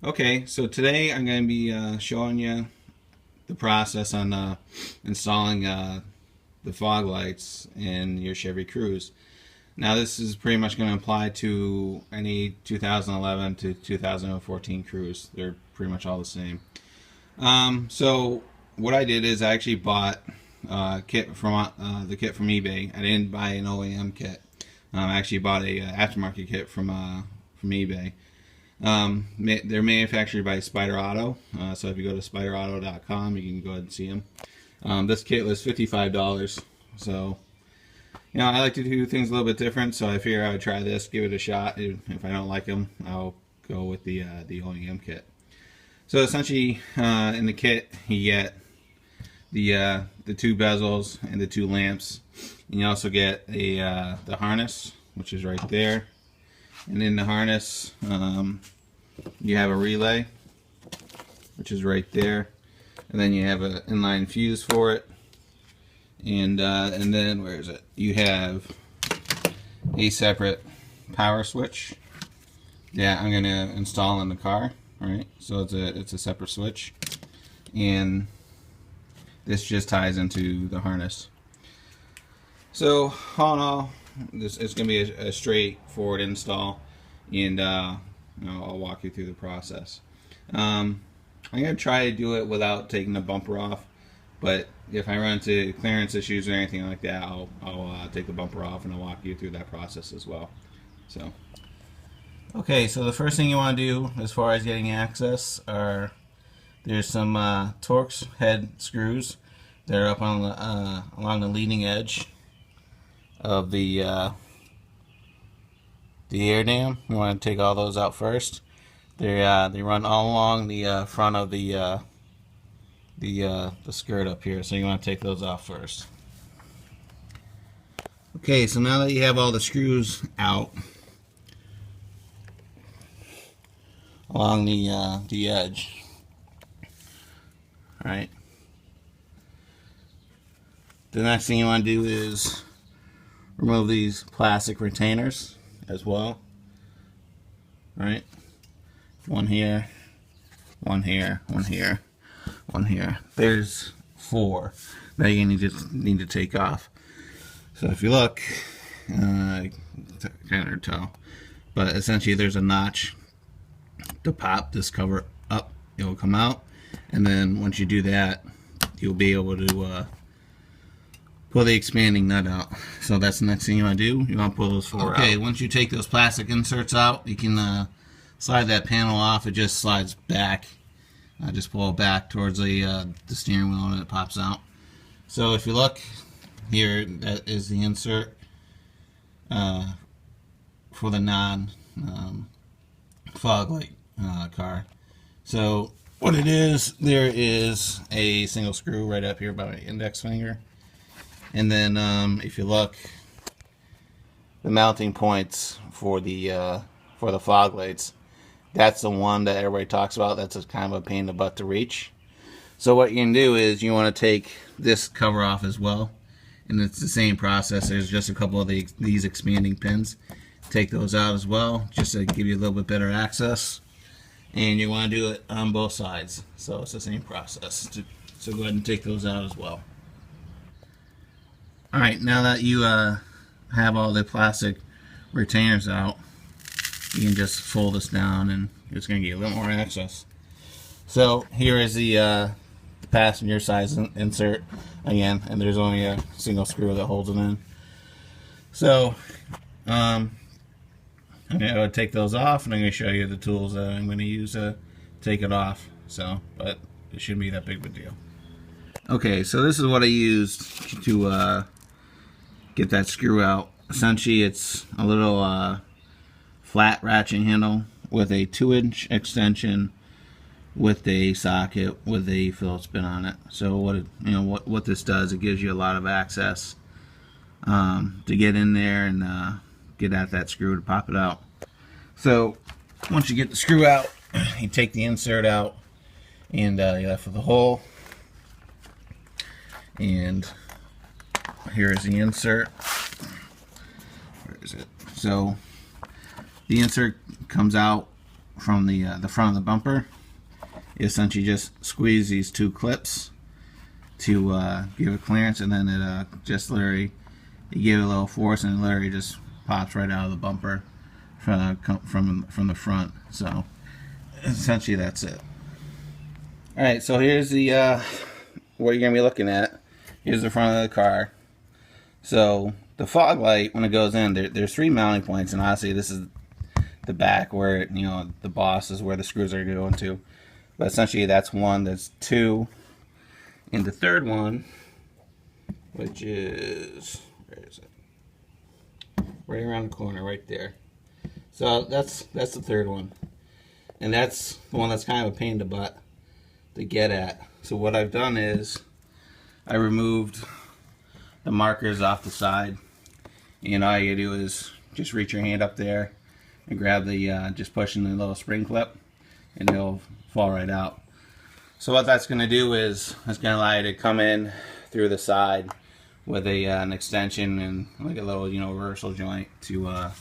Okay, so today I'm going to be showing you the process on installing the fog lights in your Chevy Cruze. Now this is pretty much going to apply to any 2011 to 2014 Cruze. They're pretty much all the same. So what I did is I actually bought kit from the kit from eBay. I didn't buy an OEM kit. I actually bought a aftermarket kit from eBay. They're manufactured by Spider Auto, so if you go to spiderauto.com, you can go ahead and see them. This kit was $55, so I like to do things a little bit different. So I figure I would try this, give it a shot. If I don't like them, I'll go with the OEM kit. So essentially, in the kit, you get the two bezels and the two lamps, and you also get the harness, which is right there. And in the harness, you have a relay, which is right there, and then you have an inline fuse for it, and then where is it? You have a separate power switch that I'm going to install in the car. Right, so it's a separate switch, and this just ties into the harness. So all in all, it's going to be a straightforward install, and I'll walk you through the process. I'm going to try to do it without taking the bumper off, but if I run into clearance issues or anything like that, I'll take the bumper off, and I'll walk you through that process as well. So, okay, so the first thing you want to do as far as getting access are there's some Torx head screws that are up on the along the leading edge of the air dam. You want to take all those out first. They run all along the front of the skirt up here, so you want to take those off first. Okay, so now that you have all the screws out along the edge, all right. The next thing you want to do is remove these plastic retainers as well. Right? One here, one here, one here, one here. There's 4 that you need to take off. So if you look, kind of tell, but essentially there's a notch to pop this cover up. It will come out, and then once you do that, you'll be able to pull the expanding nut out. So that's the next thing you want to do. You want to pull those 4 out. Okay, once you take those plastic inserts out, you can slide that panel off. It just slides back. Just pull it back towards the steering wheel, and it pops out. So if you look here, that is the insert for the non fog light car. So what it is, there is a single screw right up here by my index finger. And then if you look, the mounting points for the fog lights, that's the one that everybody talks about. That's a kind of a pain in the butt to reach. So what you can do is you want to take this cover off as well, and it's the same process. There's just a couple of these expanding pins. Take those out as well, just to give you a little bit better access. And you want to do it on both sides, so it's the same process. So go ahead and take those out as well. Alright, now that you have all the plastic retainers out, you can just fold this down, and it's going to get you a little more access. So here is the passenger size insert again, and there's only a single screw that holds it in. So I'm going to take those off, and I'm going to show you the tools that I'm going to use to take it off. So, but it shouldn't be that big of a deal. Okay, so this is what I used to get that screw out. Essentially, it's a little flat ratchet handle with a 2-inch extension with a socket with a Phillips pin on it. So what this does, it gives you a lot of access to get in there and get at that screw to pop it out. So once you get the screw out, you take the insert out, and you're left with a hole. And here is the insert. Where is it? So the insert comes out from the front of the bumper. You essentially just squeeze these two clips to give it clearance, and then it just literally, you give it a little force and it literally just pops right out of the bumper from the front. So essentially that's it. Alright, so here's the what you're going to be looking at. Here's the front of the car. So the fog light, when it goes in, there's 3 mounting points, and obviously this is the back where the boss is where the screws are going to. But essentially that's 1, that's 2, and the third one, which is, where is it? Right around the corner, right there. So that's the third one, and that's the one that's kind of a pain in the butt to get at. So what I've done is I removed the markers off the side, and all you do is just reach your hand up there and grab the just pushing the little spring clip, and it'll fall right out. So what that's going to do is it's going to allow you to come in through the side with an extension and like a little reversal joint to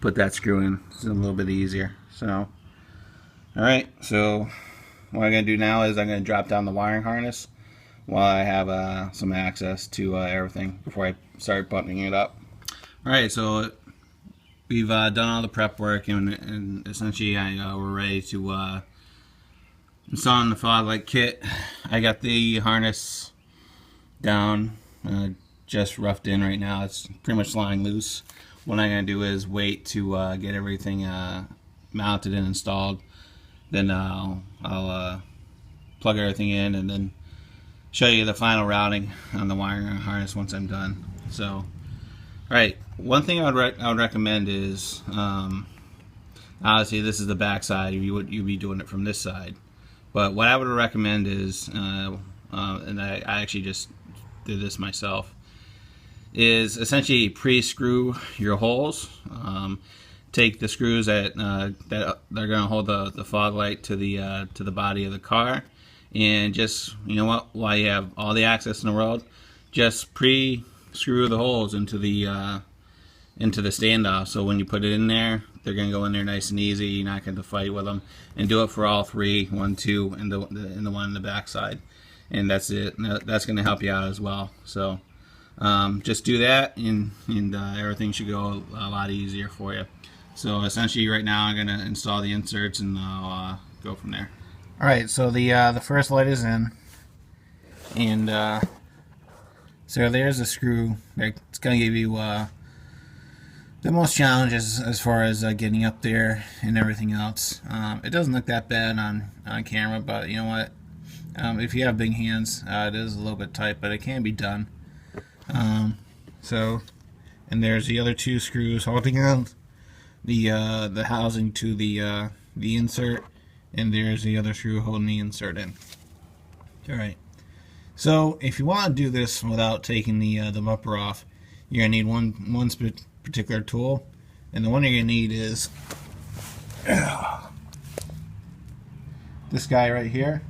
put that screw in. It's a little bit easier. So alright, so what I'm going to do now is I'm going to drop down the wiring harness while I have some access to everything before I start buttoning it up. Alright, so we've done all the prep work, and essentially we're ready to install the fog light kit. I got the harness down, just roughed in right now. It's pretty much lying loose. What I'm going to do is wait to get everything mounted and installed. Then I'll plug everything in and then show you the final routing on the wiring harness once I'm done. So, alright, one thing I would recommend is, obviously this is the back side, you'd be doing it from this side. But what I would recommend is, and I actually just did this myself, is essentially pre-screw your holes. Take the screws that they're going to hold the fog light to the body of the car, and just, while you have all the access in the world, just pre-screw the holes into the standoff. So when you put it in there, they're going to go in there nice and easy. You're not going to fight with them. And do it for all 3, 1, 2, and the one in the back side. And that's it. That's going to help you out as well. So just do that, and everything should go a lot easier for you. So essentially right now I'm going to install the inserts, and I'll go from there. Alright, so the first light is in, and so there's a screw. It's going to give you the most challenges as far as getting up there and everything else. It doesn't look that bad on camera, but you know what? If you have big hands, it is a little bit tight, but it can be done. And there's the other 2 screws holding on the housing to the insert, and there's the other screw holding the insert in. Alright, so if you want to do this without taking the bumper off, you're going to need one particular tool, and the one you're going to need is this guy right here.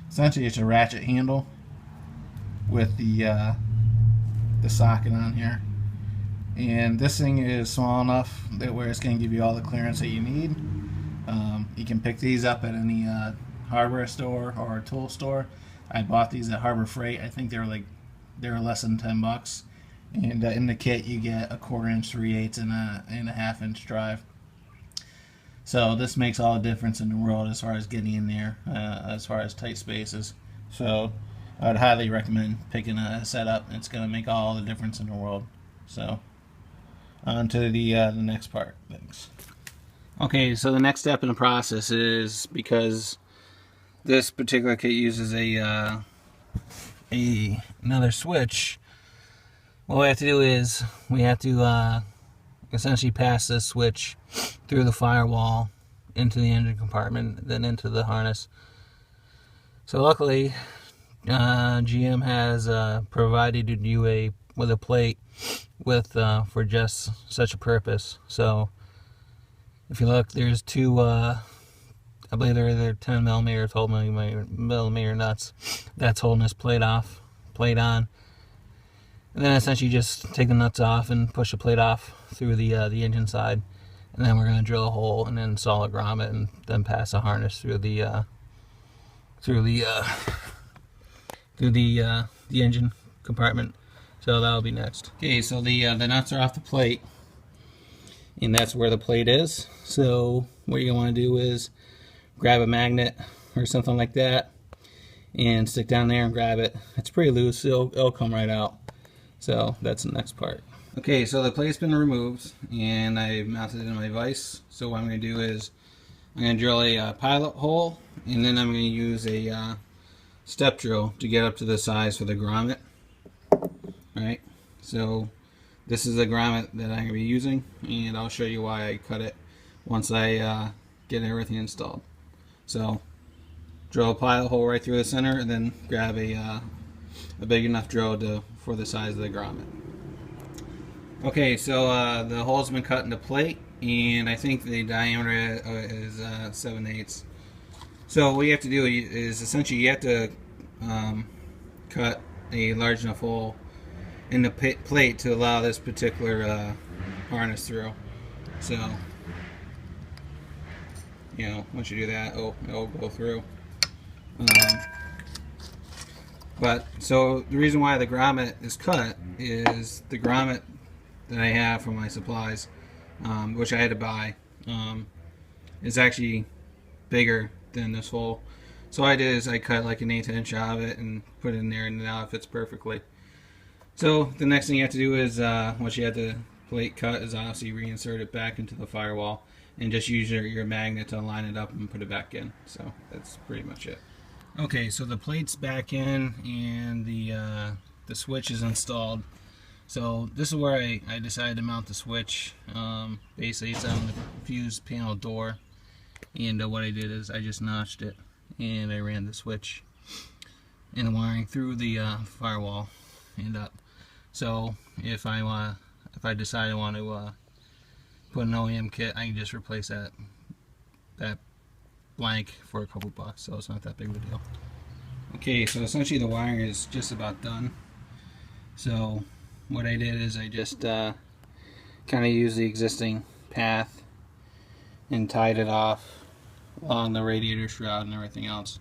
Essentially it's a ratchet handle with the socket on here, and this thing is small enough that where it's going to give you all the clearance that you need. You can pick these up at any hardware store or a tool store. I bought these at Harbor Freight. I think they were less than $10. And in the kit you get a 1/4 inch, 3/8, and a 1/2 inch drive. So this makes all the difference in the world as far as getting in there, as far as tight spaces. So I would highly recommend picking a setup. It's going to make all the difference in the world. So on to the next part. Thanks. Okay, so the next step in the process is, because this particular kit uses another switch, what we have to do is we have to essentially pass this switch through the firewall into the engine compartment, then into the harness. So luckily GM has provided you with a plate with for just such a purpose. So if you look, there's 2 I believe they're 10mm, 12mm nuts that's holding this plate on. And then essentially just take the nuts off and push the plate off through the engine side. and then we're going to drill a hole and then install a grommet and then pass a harness through the engine compartment. So that'll be next. Okay, so the nuts are off the plate, and that's where the plate is. So what you're going to want to do is grab a magnet or something like that and stick down there and grab it. It's pretty loose, it'll come right out. So that's the next part. Okay, so the plate's been removed and I mounted it in my vise. So what I'm going to do is I'm going to drill a pilot hole, and then I'm going to use a step drill to get up to the size for the grommet. Alright, so this is the grommet that I'm going to be using, and I'll show you why I cut it once I get everything installed. So drill a pilot hole right through the center, and then grab a big enough drill for the size of the grommet. Okay, so the hole's been cut into plate, and I think the diameter is 7/8. So what you have to do is essentially you have to cut a large enough hole in the plate to allow this particular harness through. So, you know, once you do that, it'll go through. But so the reason why the grommet is cut is the grommet that I have for my supplies, which I had to buy, is actually bigger than this hole. So what I did is I cut like an 1/8 inch out of it and put it in there, and now it fits perfectly. So the next thing you have to do is, once you have the plate cut, is obviously reinsert it back into the firewall and just use your magnet to line it up and put it back in. So that's pretty much it. Okay, so the plate's back in and the switch is installed. So this is where I decided to mount the switch. Basically it's on the fuse panel door, and what I did is I just notched it and I ran the switch and the wiring through the firewall and up. So if I decide I want to put an OEM kit, I can just replace that blank for a couple bucks, so it's not that big of a deal. Okay, so essentially the wiring is just about done. So what I did is I just kind of used the existing path and tied it off along the radiator shroud and everything else.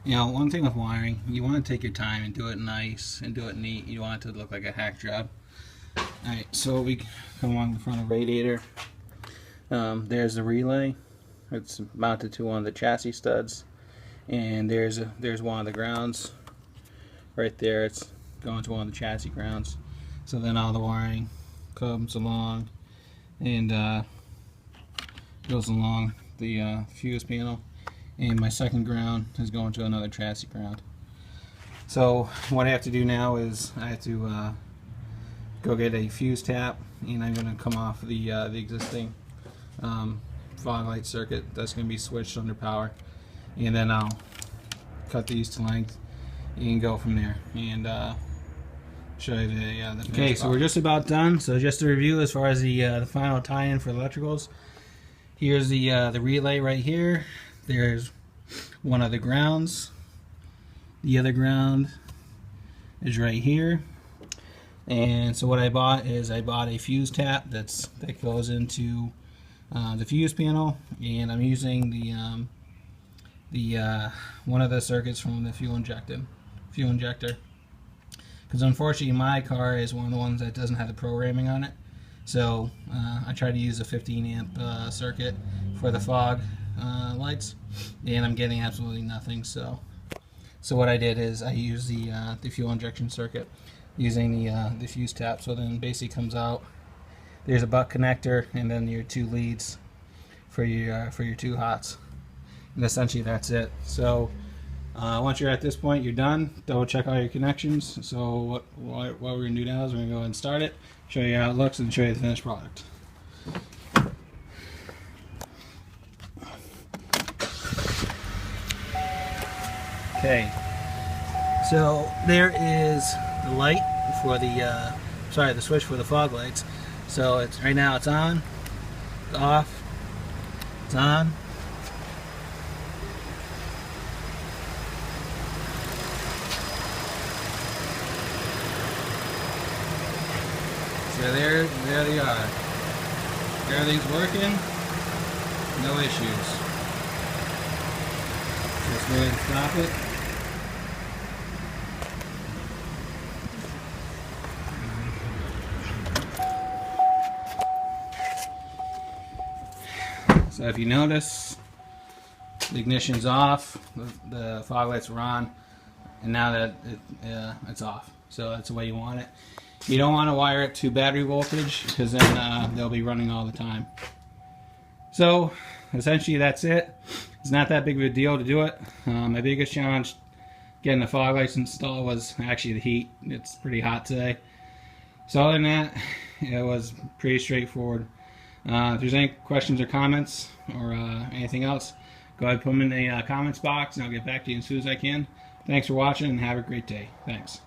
You know, one thing with wiring, you want to take your time and do it nice and do it neat. You want it to look like a hack job. Alright, so we come along the front of the radiator. There's the relay. It's mounted to one of the chassis studs, and there's one of the grounds right there. It's going to one of the chassis grounds. So then all the wiring comes along and goes along the fuse panel, and my second ground is going to another chassis ground. So what I have to do now is I have to go get a fuse tap, and I'm going to come off the existing fog light circuit that's going to be switched under power, and then I'll cut these to length and go from there and show you the okay, so we're just about done. So just to review, as far as the final tie-in for electricals, here's the relay right here. There's one of the grounds. The other ground is right here. And so what I bought is I bought a fuse tap that goes into the fuse panel, and I'm using the one of the circuits from the fuel injector, because unfortunately my car is one of the ones that doesn't have the programming on it. So I tried to use a 15 amp circuit for the fog lights, and I'm getting absolutely nothing. So what I did is I used the fuel injection circuit using the fuse tap. So then basically comes out, there's a butt connector and then your two leads for your two hots, and essentially that's it. So once you're at this point, you're done. Double check all your connections. So what we're gonna do now is we're gonna go ahead and start it, show you how it looks, and show you the finished product. Okay, so there is the light for the switch for the fog lights. So it's right now it's on, it's off, it's on. So there they are. Everything's working. No issues. Just go ahead and stop it. So if you notice, the ignition's off, the fog lights were on, and now that it's off. So that's the way you want it. You don't want to wire it to battery voltage because then they'll be running all the time. So essentially that's it. It's not that big of a deal to do it. My biggest challenge getting the fog lights installed was actually the heat. It's pretty hot today. So other than that, it was pretty straightforward. If there's any questions or comments or anything else, go ahead and put them in the comments box and I'll get back to you as soon as I can. Thanks for watching and have a great day. Thanks.